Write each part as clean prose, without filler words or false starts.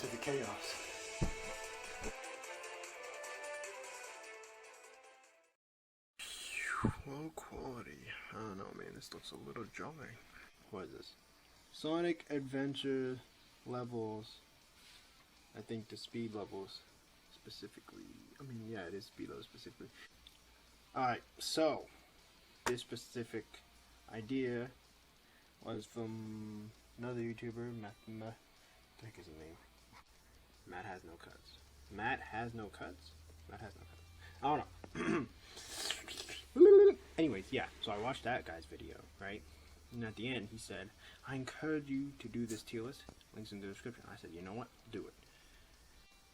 into the chaos. Low quality. I don't know, man. This looks a little jarring. What is this? Sonic Adventure levels. I think the speed levels specifically. I mean, yeah, it is speed levels specifically. Alright, so this specific idea was from another YouTuber, Matt. I think his name. Matthasnocuts. Matt has no cuts. Matt has no cuts. I don't know. Anyways, yeah. So I watched that guy's video, right? And at the end, he said, "I encourage you to do this tier list. Links in the description." I said, "You know what? Do it."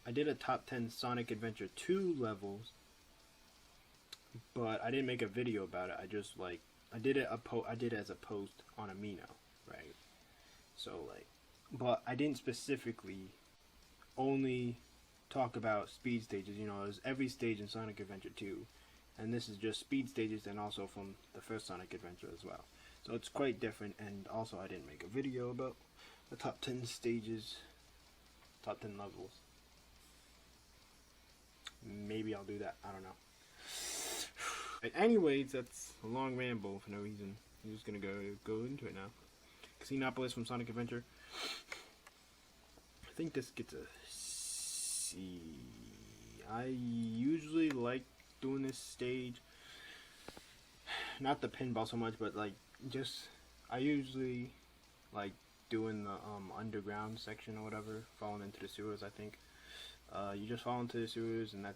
I did a top 10 Sonic Adventure 2 levels, but I didn't make a video about it. I just I did it as a post on Amino, right? So but I didn't specifically only talk about speed stages. You know, there's every stage in Sonic Adventure 2, and this is just speed stages, and also from the first Sonic Adventure as well. So it's quite different, and also I didn't make a video about the top 10 stages, top 10 levels. Maybe I'll do that, I don't know. But anyways, that's a long ramble for no reason. I'm just gonna go into it now. Casinopolis from Sonic Adventure. I think this gets a C. I usually like doing this stage. Not the pinball so much, but I usually like doing the underground section or whatever, falling into the sewers. I think you just fall into the sewers, and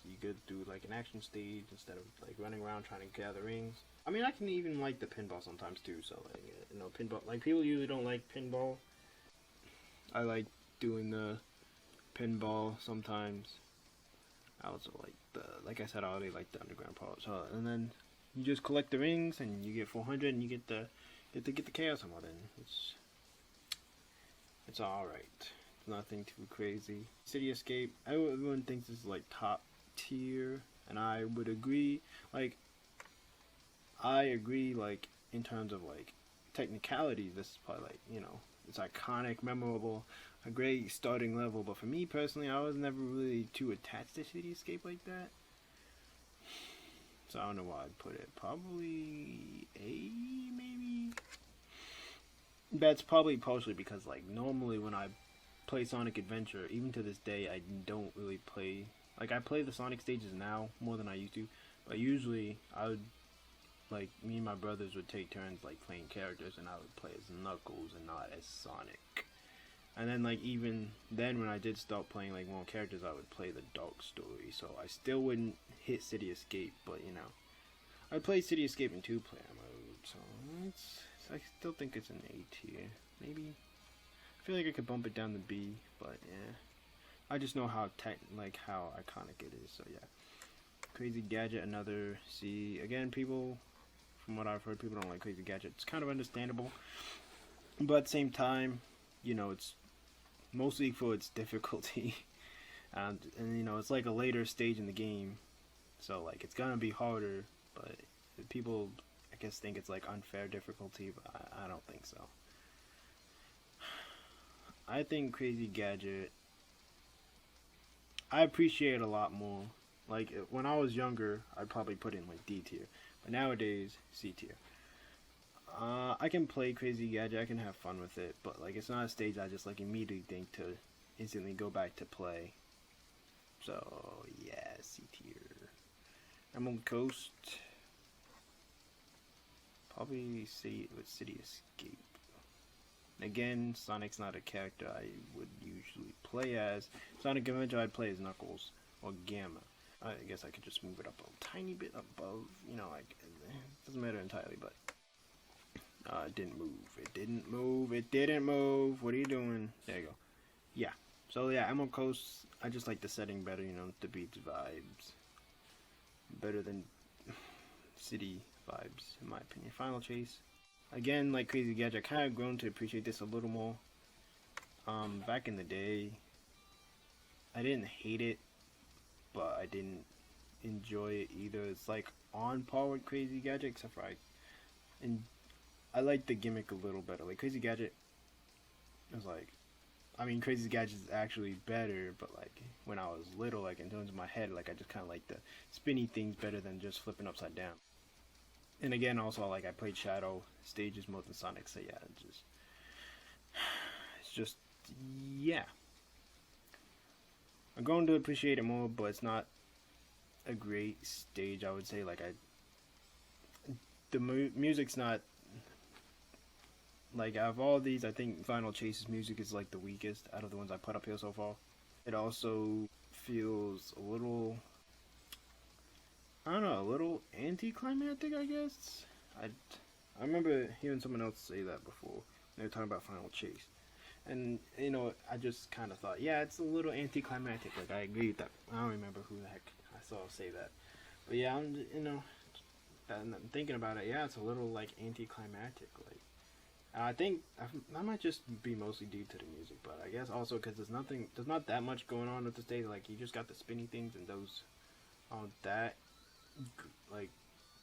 you could do like an action stage instead of like running around trying to gather rings. I mean, I can even like the pinball sometimes too. So pinball. Like people usually don't like pinball. I like doing the pinball sometimes. I also like I said, I already like the underground part. So and then you just collect the rings, and you get 400, and you get the chaos mod in. It's all right. Nothing too crazy. City Escape. Everyone thinks this is like top tier, and I would agree. I agree. In terms of technicalities, this is probably it's iconic, memorable, a great starting level. But for me personally, I was never really too attached to City Escape like that. So I don't know why I'd put it. Probably A, maybe. That's probably partially because normally when I play Sonic Adventure, even to this day, I don't really play. I play the Sonic stages now more than I used to, but usually I would me and my brothers would take turns playing characters, and I would play as Knuckles and not as Sonic. And then even then, when I did start playing more characters, I would play the Dark Story, so I still wouldn't hit City Escape, but I played City Escape in 2-player mode, so I still think it's an A tier. Maybe I feel like I could bump it down to B, but yeah. I just know how how iconic it is, so yeah. Crazy Gadget, another C. Again, from what I've heard, people don't like Crazy Gadget. It's kind of understandable, but at the same time, it's mostly for its difficulty, and it's like a later stage in the game, so it's gonna be harder. But people, I guess, think it's unfair difficulty, but I don't think so. I think Crazy Gadget, I appreciate a lot more. When I was younger, I'd probably put in D tier, but nowadays C tier. I can play Crazy Gadget, I can have fun with it, but it's not a stage I just immediately think to instantly go back to play. So yeah, C tier. Emerald Coast, probably C with City Escape. Again, Sonic's not a character I would usually play as. Sonic Adventure, I'd play as Knuckles or Gamma. I guess I could just move it up a tiny bit above, it doesn't matter entirely, but it didn't move. It didn't move. It didn't move. What are you doing? There you go. Yeah. So yeah, Emerald Coast, I just like the setting better, the beach vibes. Better than city vibes, in my opinion. Final Chase. Again, like Crazy Gadget, I kind of grown to appreciate this a little more. Back in the day, I didn't hate it, but I didn't enjoy it either. It's on par with Crazy Gadget, except for I like the gimmick a little better. Crazy Gadget is I mean, Crazy Gadget is actually better, but like when I was little, like in terms of my head, like I just kind of like the spinny things better than just flipping upside down. And again, also like I played Shadow stages more than Sonic, so yeah, it's just yeah. I'm going to appreciate it more, but it's not a great stage. I would say like the music's not like out of all these. I think Final Chase's music is like the weakest out of the ones I put up here so far. It also feels a little, I don't know, a little anticlimactic, I guess. I remember hearing someone else say that before. They were talking about Final Chase. And, you know, I just kind of thought, yeah, it's a little anticlimactic. Like, I agree with that. I don't remember who the heck I saw say that. But yeah, you know, I'm thinking about it. Yeah, it's a little, like, anticlimactic. Like, I think that might just be mostly due to the music. But I guess also because there's not that much going on with the stage. Like, you just got the spinny things, and those aren't that, like,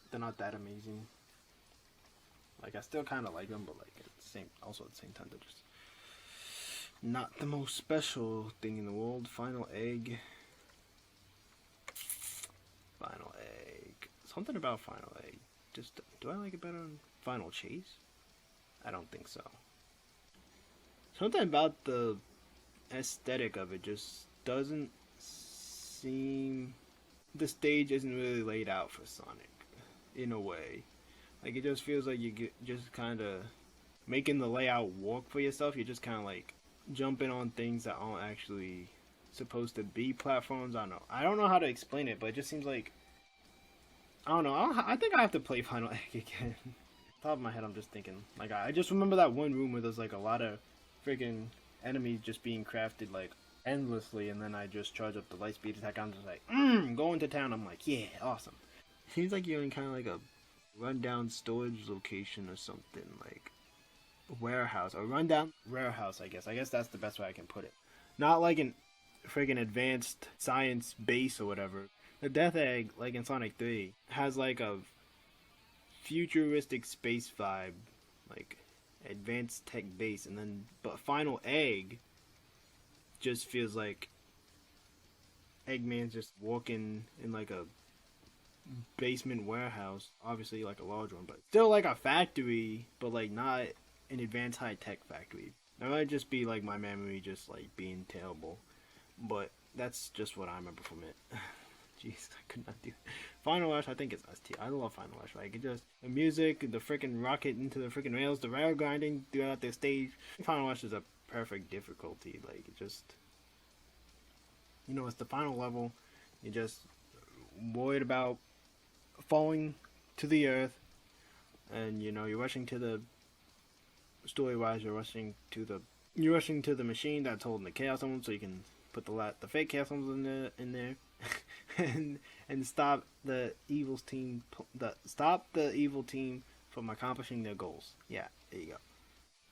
they're not that amazing. Like, I still kind of like them, but, like, at the same time, they're just not the most special thing in the world. Final Egg. Final Egg. Something about Final Egg. Just, do I like it better than Final Chase? I don't think so. Something about the aesthetic of it just doesn't seem... The stage isn't really laid out for Sonic, in a way. Like, it just feels like you get just kind of making the layout work for yourself. You're just kind of like jumping on things that aren't actually supposed to be platforms. I don't know how to explain it, but it just seems like, I don't know. I think I have to play Final Egg again. Top of my head, I'm just thinking, like, I just remember that one room where there's like a lot of freaking enemies just being crafted like endlessly, and then I just charge up the light speed attack. I'm just like, going to town. I'm like, yeah, awesome. Seems like you're in kind of like a rundown storage location or something, like warehouse, a rundown warehouse. I guess that's the best way I can put it. Not like an friggin' advanced science base or whatever. The Death Egg, like in Sonic 3, has like a futuristic space vibe, like advanced tech base, and then but Final Egg just feels like Eggman's just walking in like a basement warehouse, obviously like a large one, but still like a factory, but like not an advanced high-tech factory. That might just be like my memory just like being terrible, but that's just what I remember from it. Jeez, I could not do it. Final Rush, I think it's S tier. I love Final Rush. Like, it just, the music, the freaking rocket into the freaking rails, the rail grinding throughout the stage. Final Rush is a perfect difficulty. Like, it just, you know, it's the final level. You're just worried about falling to the earth, and you know, you're rushing to the story-wise, you're rushing to the machine that's holding the Chaos Emerald, so you can put the fake Chaos Emeralds in there, and stop the evil team from accomplishing their goals. Yeah, there you go.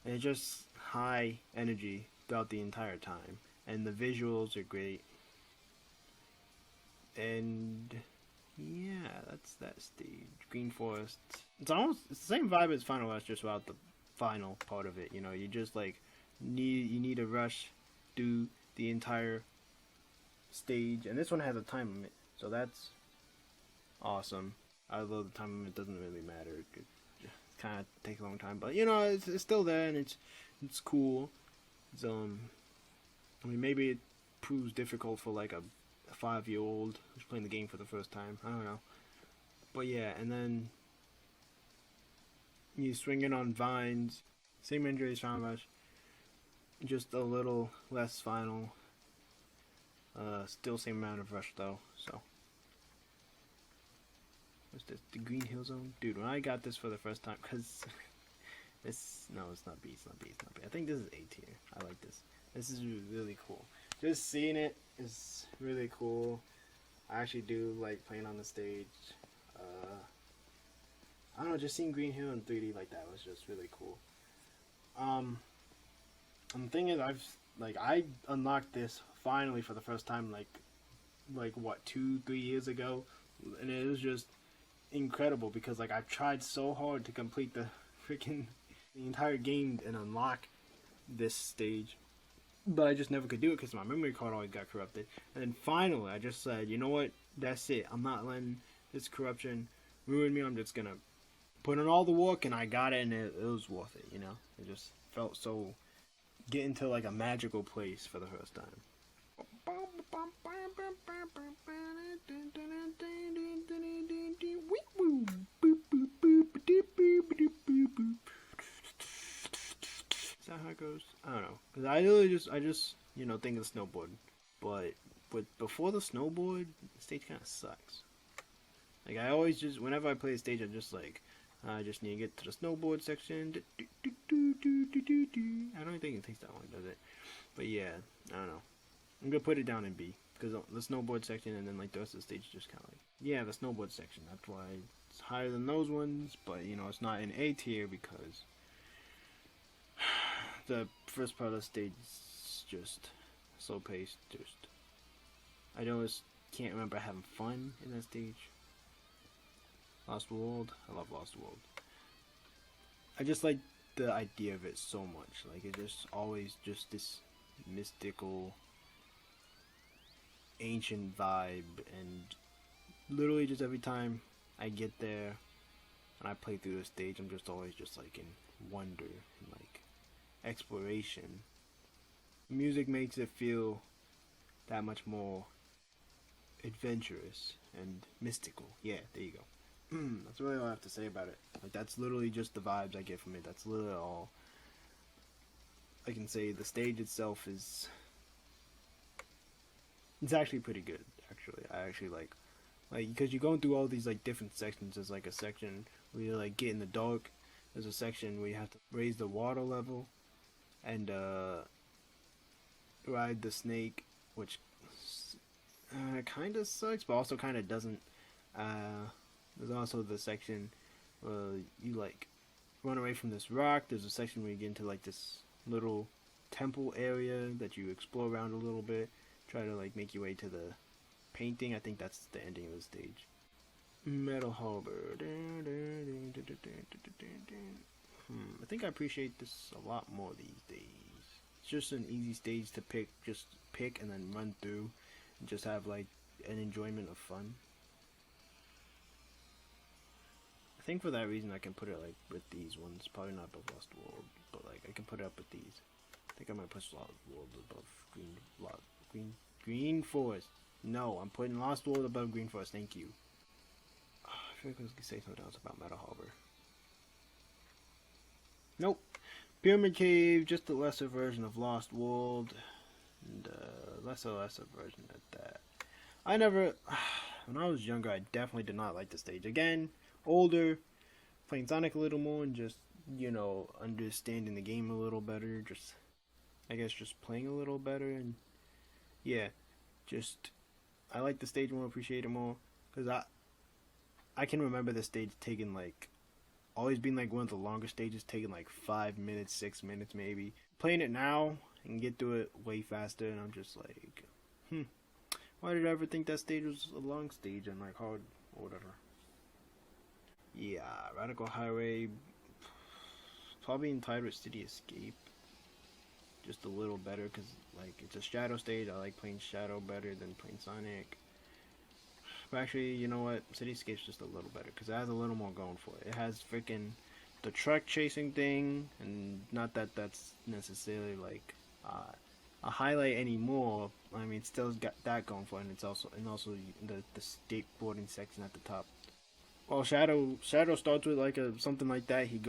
And it's just high energy throughout the entire time, and the visuals are great. And yeah, that's that stage. Green Forest. It's the same vibe as Final Rush, just about the final part of it. You know, you just like need to rush through the entire stage, and this one has a time limit, so that's awesome. Although the time limit doesn't really matter, it kind of takes a long time, but you know, it's still there, and it's cool. It's, I mean, maybe it proves difficult for like a 5-year-old who's playing the game for the first time. I don't know, but yeah, and then you swinging on vines, same injury as Final Rush, just a little less final. Still same amount of rush though, so. What's this? The Green Hill Zone? Dude, when I got this for the first time, cause no, it's not B, it's not B. I think this is A tier. I like this. This is really cool. Just seeing it is really cool. I actually do like playing on the stage. I don't know, just seeing Green Hill in 3D like that was just really cool. And the thing is, I unlocked this finally for the first time like what, 2-3 years ago, and it was just incredible because like I've tried so hard to complete the entire game and unlock this stage, but I just never could do it because my memory card always got corrupted. And then finally, I just said, you know what? That's it. I'm not letting this corruption ruin me. I'm just gonna put in all the work, and I got it, and it was worth it. You know, it just felt so getting to like a magical place for the first time. Is that how it goes? I don't know. Cause I just, think of the snowboard, but before the snowboard, the stage kind of sucks. Like I always just, whenever I play the stage, I'm just like, I just need to get to the snowboard section. I don't think it takes that long, does it? But yeah, I don't know. I'm gonna put it down in B because the snowboard section, and then like the rest of the stage is just kind of like, yeah, the snowboard section. That's why it's higher than those ones, but it's not in A tier because the first part of the stage is just slow paced. Just I just can't remember having fun in that stage. Lost World, I love Lost World. I just like the idea of it so much. Like it just always just this mystical, ancient vibe, and literally just every time I get there and I play through the stage, I'm just always just like in wonder and like exploration. Music makes it feel that much more adventurous and mystical. Yeah, there you go. That's really all I have to say about it. Like that's literally just the vibes I get from it. That's literally all I can say. The stage itself it's actually pretty good. Actually, I actually like because you're going through all these like different sections. There's like a section where you like get in the dark. There's a section where you have to raise the water level and ride the snake, which kind of sucks, but also kind of doesn't. There's also the section where you like run away from this rock. There's a section where you get into like this little temple area that you explore around a little bit. Try to like make your way to the painting. I think that's the ending of the stage. Metal Harbor. I think I appreciate this a lot more these days. It's just an easy stage to pick. Just pick and then run through, and just have like an enjoyment of fun. I think for that reason I can put it like with these ones. Probably not above Lost World, but like I can put it up with these. I think I might put Lost World above Green Forest. No, I'm putting Lost World above Green Forest. Thank you. I feel like I was gonna say something else about Metal Harbor. Nope. Pyramid Cave, just a lesser version of Lost World, and lesser version at that. When I was younger, I definitely did not like the stage. Again, older, playing Sonic a little more, and just understanding the game a little better. I guess just playing a little better, and yeah, I like the stage more, appreciate it more, because I can remember the stage taking like always being like one of the longer stages, taking like 5 minutes, 6 minutes maybe. Playing it now and get through it way faster, and I'm just like, why did I ever think that stage was a long stage and like hard or whatever? Yeah, Radical Highway, probably entitled City Escape. Just a little better because like it's a Shadow stage. I like playing Shadow better than playing Sonic. But actually, you know what? Cityscape's just a little better because it has a little more going for it. It has freaking the truck chasing thing, and not that that's necessarily like a highlight anymore. I mean, it's still got that going for it, and it's also the skateboarding section at the top. Well, Shadow starts with like something like that. He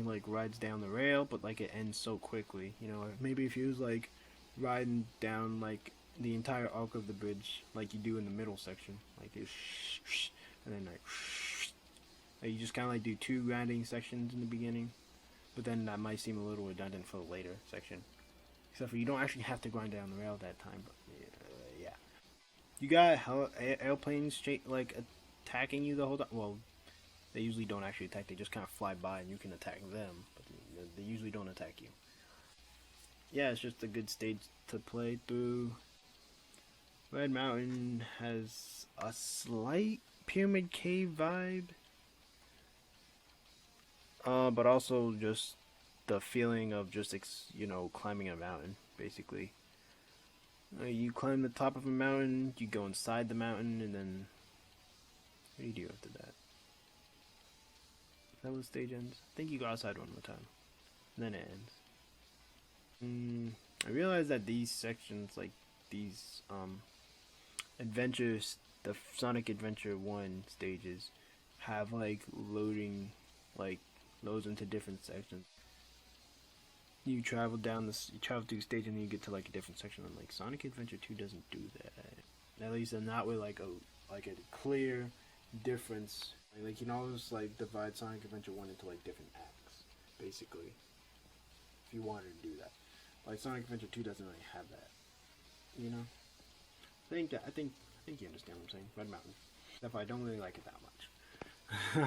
like rides down the rail, but like it ends so quickly. Maybe if he was like riding down like the entire arc of the bridge, like you do in the middle section, like you and then like you just kind of like do 2 grinding sections in the beginning, but then that might seem a little redundant for the later section. Except for you don't actually have to grind down the rail that time, but yeah. You got airplanes straight like attacking you the whole time. Well, they usually don't actually attack. They just kind of fly by and you can attack them, but they usually don't attack you. Yeah, it's just a good stage to play through. Red Mountain has a slight Pyramid Cave vibe, but also just the feeling of just climbing a mountain, basically. You climb the top of a mountain, you go inside the mountain, and then what do you do after that? Is that when the stage ends? I think you go outside one more time, and then it ends. I realized that these sections, like these adventures, the Sonic Adventure 1 stages, have like loading, like loads into different sections. You travel you travel through a stage and then you get to like a different section. And like Sonic Adventure 2 doesn't do that. At least not with like a clear difference. Like you can always like divide Sonic Adventure 1 into like different acts, basically. If you wanted to do that, like Sonic Adventure 2 doesn't really have that. You know, I think you understand what I'm saying. Red Mountain. Except I don't really like it that much.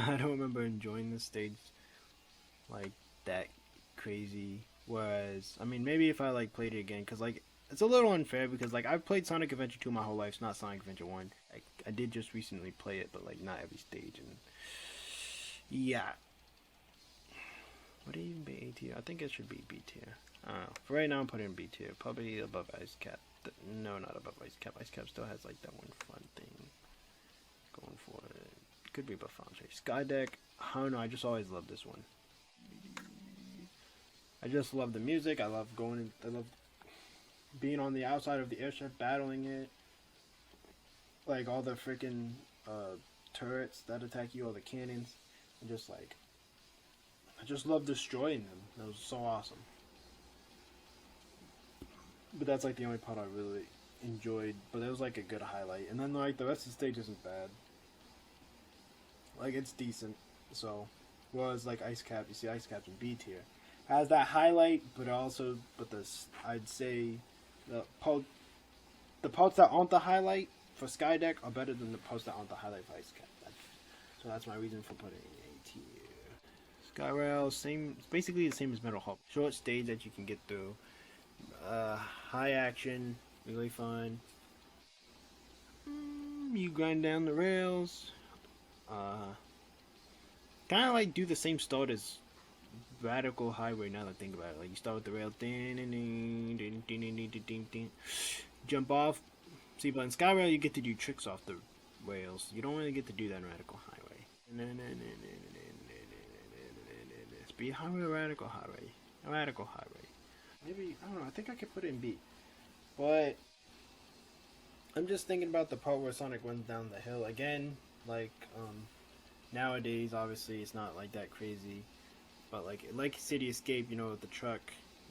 I don't remember enjoying this stage like that crazy. Whereas, I mean, maybe if I like played it again, because like it's a little unfair because like I've played Sonic Adventure 2 my whole life, it's not Sonic Adventure 1. I did just recently play it, but like not every stage, and yeah. Would it even be A tier? I think it should be B tier. I don't know. For right now, I'm putting it in B tier, probably above Ice Cap. No, not above Ice Cap. Ice Cap still has like that one fun thing going for it. Could be above Fountain Chase. Skydeck, I don't know. I just always loved this one. I just love the music. I love I love being on the outside of the airship, battling it. Like all the freaking turrets that attack you, all the cannons, and just like I just love destroying them. That was so awesome. But that's like the only part I really enjoyed. But it was like a good highlight. And then like the rest of the stage isn't bad. Like it's decent. So, whereas like Ice Cap, you see Ice Cap's in B tier. Has that highlight, but also, I'd say the parts that aren't the highlight for Skydeck are better than the parts that aren't the highlight for Ice Cap. So that's my reason for putting A tier. Skyrail, same, it's basically the same as Metal Hawk. Short stage that you can get through. High action, really fun. You grind down the rails. Kind of like do the same start as Radical Highway. Now that I think about it, like you start with the rail, jump off. See, but in Skyrail you get to do tricks off the rails. You don't really get to do that in Radical Highway. Speed Highway or Radical Highway? Radical Highway. Maybe, I don't know. I think I could put it in B, but I'm just thinking about the part where Sonic runs down the hill again. Like nowadays, obviously, it's not like that crazy. But like City Escape, you know, with the truck,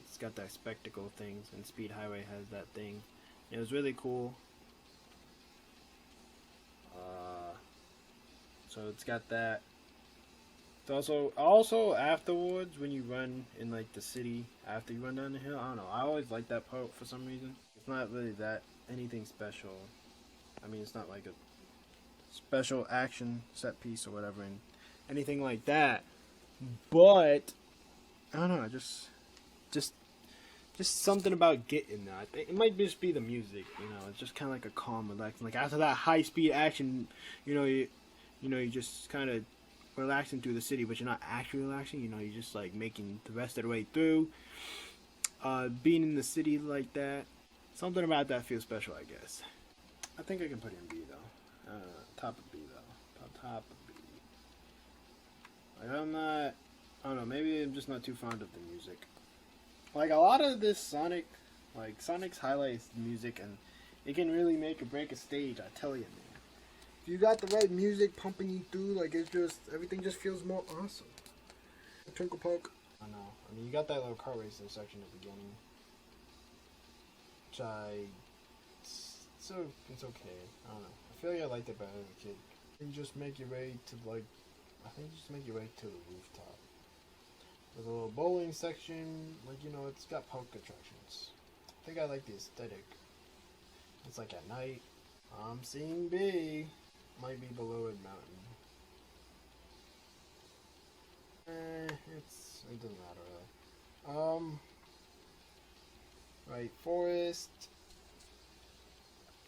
it's got that spectacle things, and Speed Highway has that thing. It was really cool. So it's got that. It's also afterwards when you run in like the city after you run down the hill. I don't know. I always like that part for some reason. It's not really that anything special. I mean, it's not like a special action set piece or whatever, and anything like that. But I don't know, just something about getting there. I think it might just be the music, you know. It's just kind of like a calm, relaxing. Like after that high speed action, you just kind of relaxing through the city, but you're not actually relaxing. You know, you're just like making the rest of the way through. Being in the city like that, something about that feels special, I guess. I think I can put it in B though. Top of B though. Top of B. Like I don't know, maybe I'm just not too fond of the music. Like a lot of this Sonic's highlights the music, and it can really make or break a stage, I tell you, man. If you got the right music pumping you through, like everything just feels more awesome. Twinkle Poke. I know. I mean, you got that little car racing section at the beginning. It's okay. I don't know. I feel like I liked it better as a kid. You just make your way to the rooftop. There's a little bowling section, it's got poke attractions. I think I like the aesthetic. It's like at night. I'm seeing B. Might be below Red Mountain. It doesn't matter really. Right, forest.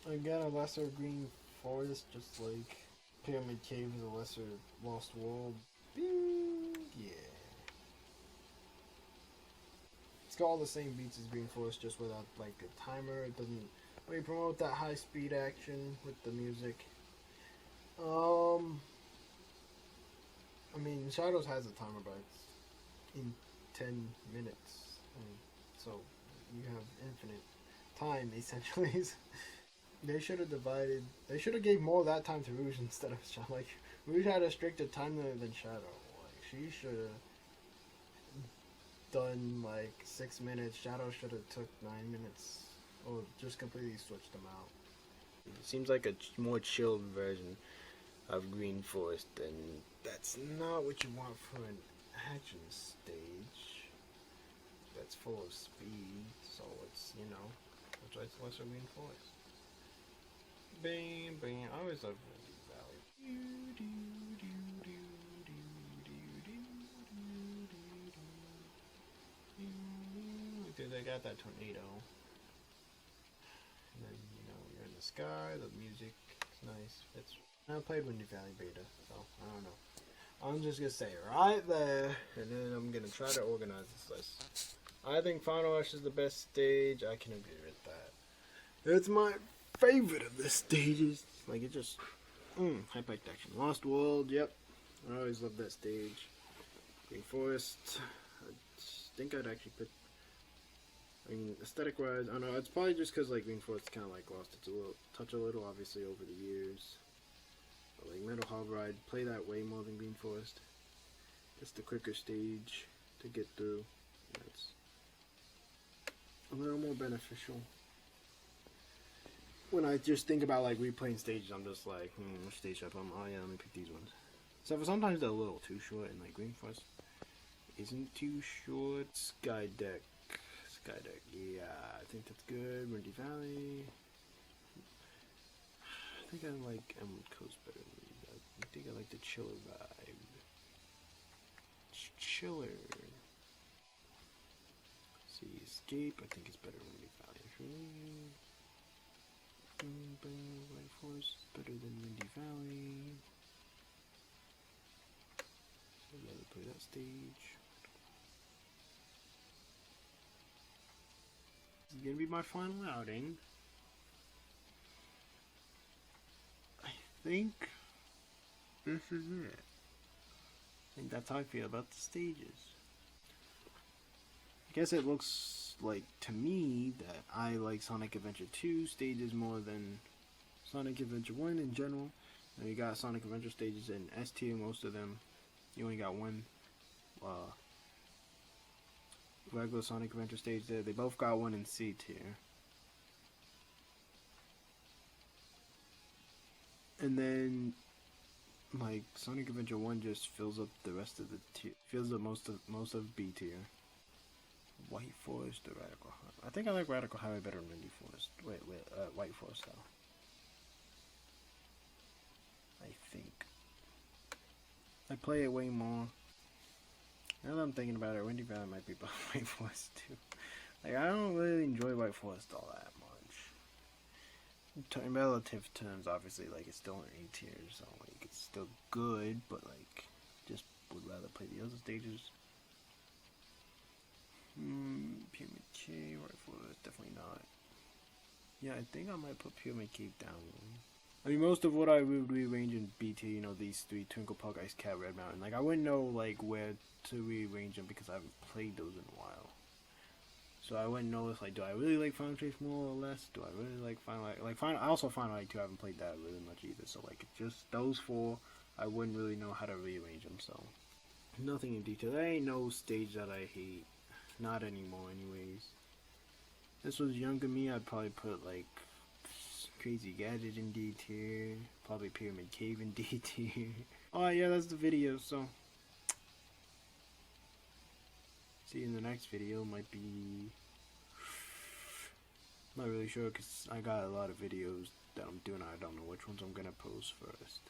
Again, a lesser green forest, just like Pyramid Cave is a lesser Lost World. Bing! Yeah. It's got all the same beats as Green Forest, just without like a timer. It doesn't We promote that high speed action with the music. I mean, Shadows has a timer, but it's in 10 minutes. So you have infinite time, essentially. They should have divided. They should have gave more of that time to Rouge instead of Shadow. Like, Rouge had a stricter time limit than Shadow. Like, she should have done, like, 6 minutes. Shadow should have took 9 minutes. Or just completely switched them out. It seems like a more chilled version of Green Forest, and that's not what you want for an action stage that's full of speed. So it's, you know, that's why it's lesser Green Forest. Bang, bang. I always love Windy Valley. Because I got that tornado. And then, you know, you're in the sky, the music is nice. I played Windy Valley Beta, so I don't know. I'm just gonna say it right there, and then I'm gonna try to organize this list. I think Final Rush is the best stage. I can agree with that. It's my favorite of the stages. Like, it just, high-paced action. Lost World, yep. I always love that stage. Green Forest, I think I'd actually put, I mean, aesthetic-wise, I don't know, it's probably just because, like, Green Forest kind of, like, lost its touch a little, obviously, over the years. But, like, Metal Harbor, I'd play that way more than Green Forest. It's the quicker stage to get through. It's a little more beneficial. When I just think about, like, replaying stages, I'm just like, which stage should I put them? Oh yeah, let me pick these ones. So for sometimes they're a little too short, and like Green Forest isn't too short. Skydeck, yeah, I think that's good. Windy Valley, I think I like Emerald Coast better than Windy Valley. I think I like the chiller vibe. Chiller. See, Escape, I think it's better than Windy Valley. White Forest better than Windy Valley. So I'd rather play that stage. This is gonna be my final outing. I think this is it. I think that's how I feel about the stages. I guess it looks like to me that I like Sonic Adventure 2 stages more than Sonic Adventure 1 in general. And you got Sonic Adventure stages in S tier, most of them. You only got one regular Sonic Adventure stage there. They both got one in C tier. And then, like, Sonic Adventure 1 just fills up the rest of the tier. Fills up most of B tier. White Forest or Radical Highway? I think I like Radical Highway better than Windy Forest. White Forest though. I think. I play it way more. Now that I'm thinking about it, Windy Valley might be better than White Forest too. Like, I don't really enjoy White Forest all that much. In relative terms, obviously, like, it's still an A tier, so like it's still good, but like, just would rather play the other stages. Pyramid Cave, White Forest, definitely not. Yeah, I think I might put Pyramid Cave down. I mean, most of what I would rearrange in BT, you know, these three, Twinkle Park, Ice Cap, Red Mountain, like, I wouldn't know, like, where to rearrange them because I haven't played those in a while. So I wouldn't know if, like, do I really like Final Chase more or less? Do I really like Final Light? Like, I also Final Light 2, I haven't played that really much either. So, like, just those four, I wouldn't really know how to rearrange them, so. Nothing in detail. There ain't no stage that I hate. Not anymore, anyways. This was younger me, I'd probably put, like, Crazy Gadget in D tier. Probably Pyramid Cave in D tier. Alright, yeah, that's the video, so. See you in the next video. Might be. Not really sure because I got a lot of videos that I'm doing. I don't know which ones I'm gonna post first.